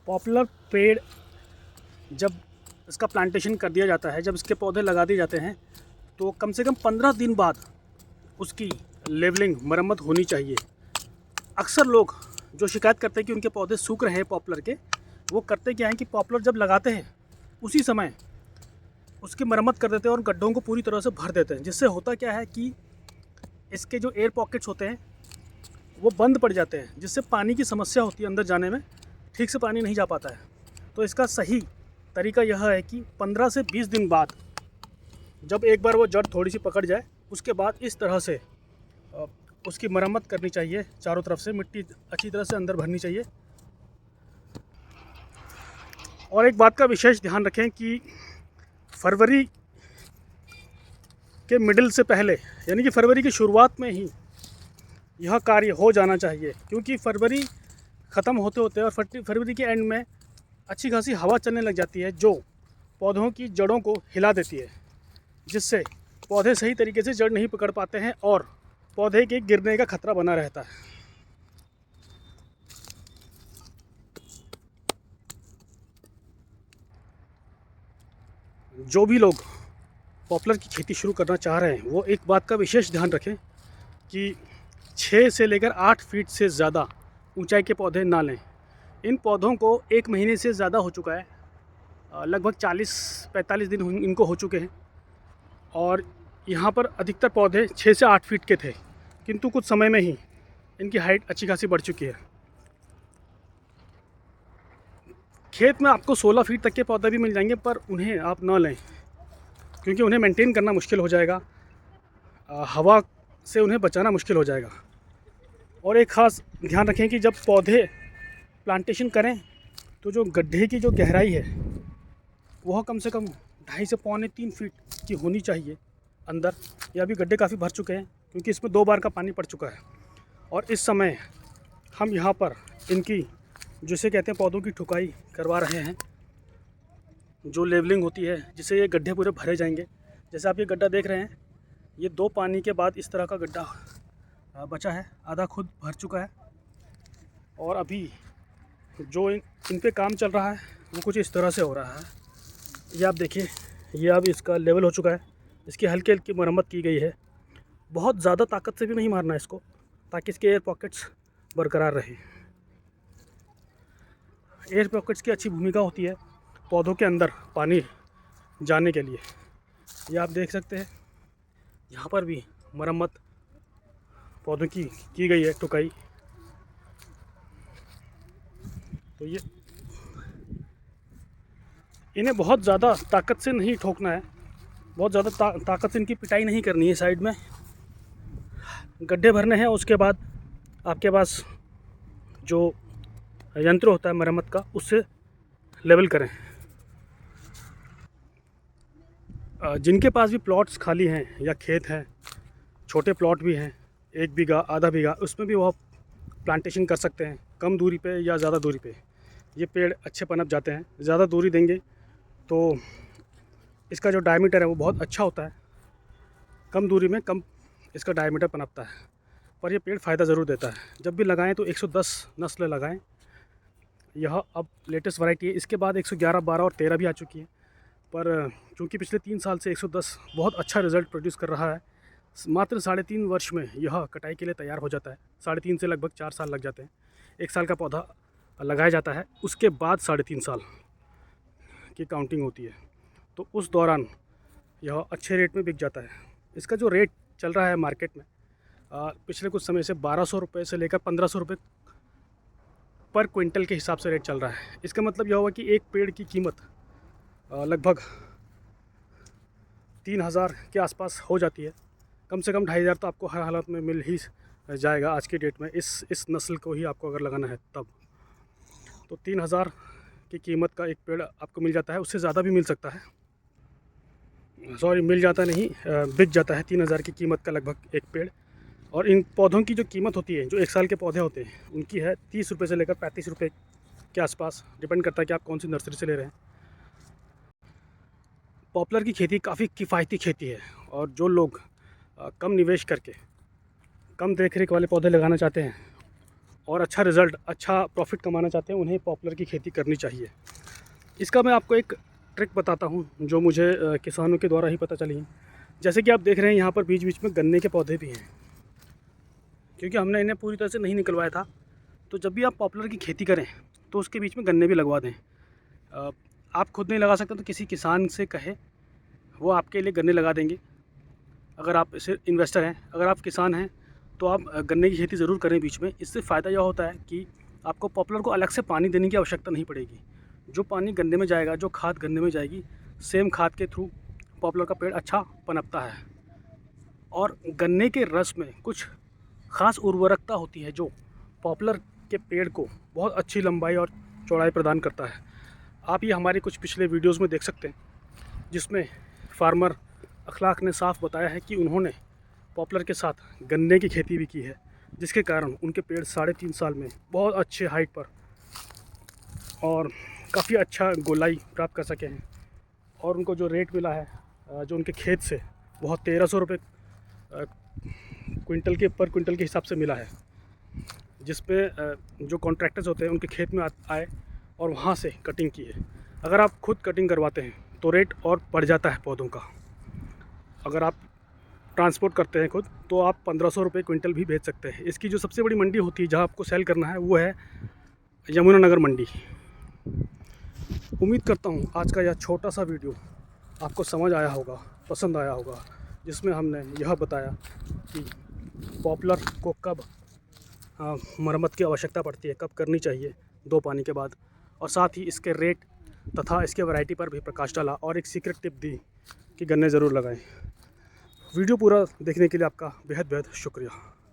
Popular पेड़ जब इसका प्लांटेशन कर दिया जाता है, जब इसके पौधे लगा दिए जाते हैं, तो कम से कम 15 दिन बाद उसकी लेवलिंग मरम्मत होनी चाहिए। अक्सर लोग जो शिकायत करते हैं कि उनके पौधे सूख रहे हैं पॉपुलर के, वो करते क्या हैं कि पॉपुलर जब लगाते हैं उसी समय उसकी मरम्मत कर देते हैं और गड्ढों को पूरी तरह से भर देते हैं। जिससे होता क्या है कि इसके जो एयर पॉकेट्स होते हैं वो बंद पड़ जाते हैं, जिससे पानी की समस्या होती है, अंदर जाने में ठीक से पानी नहीं जा पाता है। तो इसका सही तरीका यह है कि 15 से 20 दिन बाद जब एक बार वो जड़ थोड़ी सी पकड़ जाए, उसके बाद इस तरह से उसकी मरम्मत करनी चाहिए। चारों तरफ से मिट्टी अच्छी तरह से अंदर भरनी चाहिए। और एक बात का विशेष ध्यान रखें कि फरवरी के मिडिल से पहले, यानी कि फरवरी की शुरुआत में ही यह कार्य हो जाना चाहिए, क्योंकि फरवरी ख़त्म होते होते और फरवरी के एंड में अच्छी खासी हवा चलने लग जाती है, जो पौधों की जड़ों को हिला देती है, जिससे पौधे सही तरीके से जड़ नहीं पकड़ पाते हैं और पौधे के गिरने का खतरा बना रहता है। जो भी लोग पॉपुलर की खेती शुरू करना चाह रहे हैं, वो एक बात का विशेष ध्यान रखें कि 6 से लेकर 8 फीट से ज़्यादा ऊंचाई के पौधे ना लें। इन पौधों को 1 महीने से ज़्यादा हो चुका है, लगभग 40-45 दिन इनको हो चुके हैं, और यहाँ पर अधिकतर पौधे 6 से 8 फीट के थे, किंतु कुछ समय में ही इनकी हाइट अच्छी खासी बढ़ चुकी है। खेत में आपको 16 फीट तक के पौधे भी मिल जाएंगे, पर उन्हें आप ना लें, क्योंकि उन्हें मेंटेन करना मुश्किल हो जाएगा, हवा से उन्हें बचाना मुश्किल हो जाएगा। और एक ख़ास ध्यान रखें कि जब पौधे प्लांटेशन करें तो जो गड्ढे की जो गहराई है वह कम से कम 2.5 से 3 फीट की होनी चाहिए अंदर। या अभी गड्ढे काफ़ी भर चुके हैं, क्योंकि इसमें 2 बार का पानी पड़ चुका है। और इस समय हम यहाँ पर इनकी, जिसे कहते हैं पौधों की ठुकाई करवा रहे हैं, जो लेवलिंग होती है, जिससे ये गड्ढे पूरे भरे जाएंगे। जैसे आप ये गड्ढा देख रहे हैं, ये 2 पानी के बाद इस तरह का गड्ढा बचा है, आधा खुद भर चुका है। और अभी जो इन पे काम चल रहा है वो कुछ इस तरह से हो रहा है। ये आप देखिए, ये अब इसका लेवल हो चुका है, इसकी हल्की हल्की मरम्मत की गई है। बहुत ज़्यादा ताकत से भी नहीं मारना है इसको, ताकि इसके एयर पॉकेट्स बरकरार रहे। एयर पॉकेट्स की अच्छी भूमिका होती है पौधों के अंदर पानी जाने के लिए। ये आप देख सकते हैं, यहाँ पर भी मरम्मत पौधों की गई है, टुकाई। तो ये इन्हें बहुत ज़्यादा ताकत से नहीं ठोकना है, बहुत ज़्यादा ताकत से इनकी पिटाई नहीं करनी है। साइड में गड्ढे भरने हैं, उसके बाद आपके पास जो यंत्र होता है मरम्मत का, उससे लेवल करें। जिनके पास भी प्लॉट्स खाली हैं या खेत हैं, छोटे प्लॉट भी हैं, 1 बीघा आधा बीघा, उसमें भी वो प्लांटेशन कर सकते हैं, कम दूरी पे या ज़्यादा दूरी पे। ये पेड़ अच्छे पनप जाते हैं। ज़्यादा दूरी देंगे तो इसका जो डायमीटर है वो बहुत अच्छा होता है, कम दूरी में कम इसका डायमीटर पनपता है, पर ये पेड़ फ़ायदा ज़रूर देता है। जब भी लगाएं तो 110 नस्ल लगाएं। यह अब लेटेस्ट वैरायटी है। इसके बाद 111, 12 और 13 भी आ चुकी है, पर चूँकि पिछले 3 साल से 110 बहुत अच्छा रिज़ल्ट प्रोड्यूस कर रहा है। मात्र 3.5 वर्ष में यह कटाई के लिए तैयार हो जाता है। 3.5 से लगभग 4 साल लग जाते हैं। 1 साल का पौधा लगाया जाता है, उसके बाद 3.5 साल की काउंटिंग होती है। तो उस दौरान यह अच्छे रेट में बिक जाता है। इसका जो रेट चल रहा है मार्केट में, पिछले कुछ समय से 1200 रुपये से लेकर 1500 रुपये पर क्विंटल के हिसाब से रेट चल रहा है। इसका मतलब यह हुआ कि एक पेड़ की कीमत लगभग 3000 के आसपास हो जाती है। कम से कम 2500 तो आपको हर हालत में मिल ही जाएगा आज की डेट में। इस नस्ल को ही आपको अगर लगाना है तब तो 3000 की कीमत का एक पेड़ आपको मिल जाता है। उससे ज़्यादा भी मिल सकता है, सॉरी मिल जाता नहीं, बिक जाता है 3000 की कीमत का लगभग एक पेड़। और इन पौधों की जो कीमत होती है, जो 1 साल के पौधे होते हैं, उनकी है 30 रुपये से लेकर 35 रुपये के आसपास। डिपेंड करता है कि आप कौन सी नर्सरी से ले रहे हैं। पॉपुलर की खेती काफ़ी किफ़ायती खेती है, और जो लोग कम निवेश करके कम देख रेख वाले पौधे लगाना चाहते हैं और अच्छा रिज़ल्ट, अच्छा प्रॉफिट कमाना चाहते हैं, उन्हें पॉपुलर की खेती करनी चाहिए। इसका मैं आपको एक ट्रिक बताता हूँ जो मुझे किसानों के द्वारा ही पता चली। जैसे कि आप देख रहे हैं यहाँ पर बीच बीच में गन्ने के पौधे भी हैं, क्योंकि हमने इन्हें पूरी तरह से नहीं निकलवाया था। तो जब भी आप पॉपुलर की खेती करें तो उसके बीच में गन्ने भी लगवा दें। आप खुद नहीं लगा सकते तो किसी किसान से कहें, वो आपके लिए गन्ने लगा देंगे। अगर आप सिर्फ इन्वेस्टर हैं, अगर आप किसान हैं तो आप गन्ने की खेती ज़रूर करें बीच में। इससे फ़ायदा यह होता है कि आपको पॉपुलर को अलग से पानी देने की आवश्यकता नहीं पड़ेगी। जो पानी गन्ने में जाएगा, जो खाद गन्ने में जाएगी, सेम खाद के थ्रू पॉपुलर का पेड़ अच्छा पनपता है। और गन्ने के रस में कुछ ख़ास उर्वरकता होती है जो पॉपुलर के पेड़ को बहुत अच्छी लंबाई और चौड़ाई प्रदान करता है। आप ये हमारे कुछ पिछले वीडियोज़ में देख सकते हैं, जिसमें फार्मर अखलाक ने साफ बताया है कि उन्होंने पॉपुलर के साथ गन्ने की खेती भी की है, जिसके कारण उनके पेड़ 3.5 साल में बहुत अच्छे हाइट पर और काफ़ी अच्छा गोलाई प्राप्त कर सके हैं। और उनको जो रेट मिला है जो उनके खेत से, बहुत 1300 रुपये क्विंटल के पर क्विंटल के हिसाब से मिला है, जिस पे जो कॉन्ट्रैक्टर्स होते हैं उनके खेत में आए और वहाँ से कटिंग की है। अगर आप खुद कटिंग करवाते हैं तो रेट और बढ़ जाता है पौधों का। अगर आप ट्रांसपोर्ट करते हैं खुद तो आप 1500 रुपये क्विंटल भी बेच सकते हैं। इसकी जो सबसे बड़ी मंडी होती है जहाँ आपको सेल करना है वो है यमुनानगर मंडी। उम्मीद करता हूँ आज का यह छोटा सा वीडियो आपको समझ आया होगा, पसंद आया होगा, जिसमें हमने यह बताया कि पॉपुलर को कब मरम्मत की आवश्यकता पड़ती है, कब करनी चाहिए 2 पानी के बाद, और साथ ही इसके रेट तथा इसके वैरायटी पर भी प्रकाश डाला और एक सीक्रेट टिप दी कि गन्ने ज़रूर लगाएं। वीडियो पूरा देखने के लिए आपका बेहद बेहद शुक्रिया।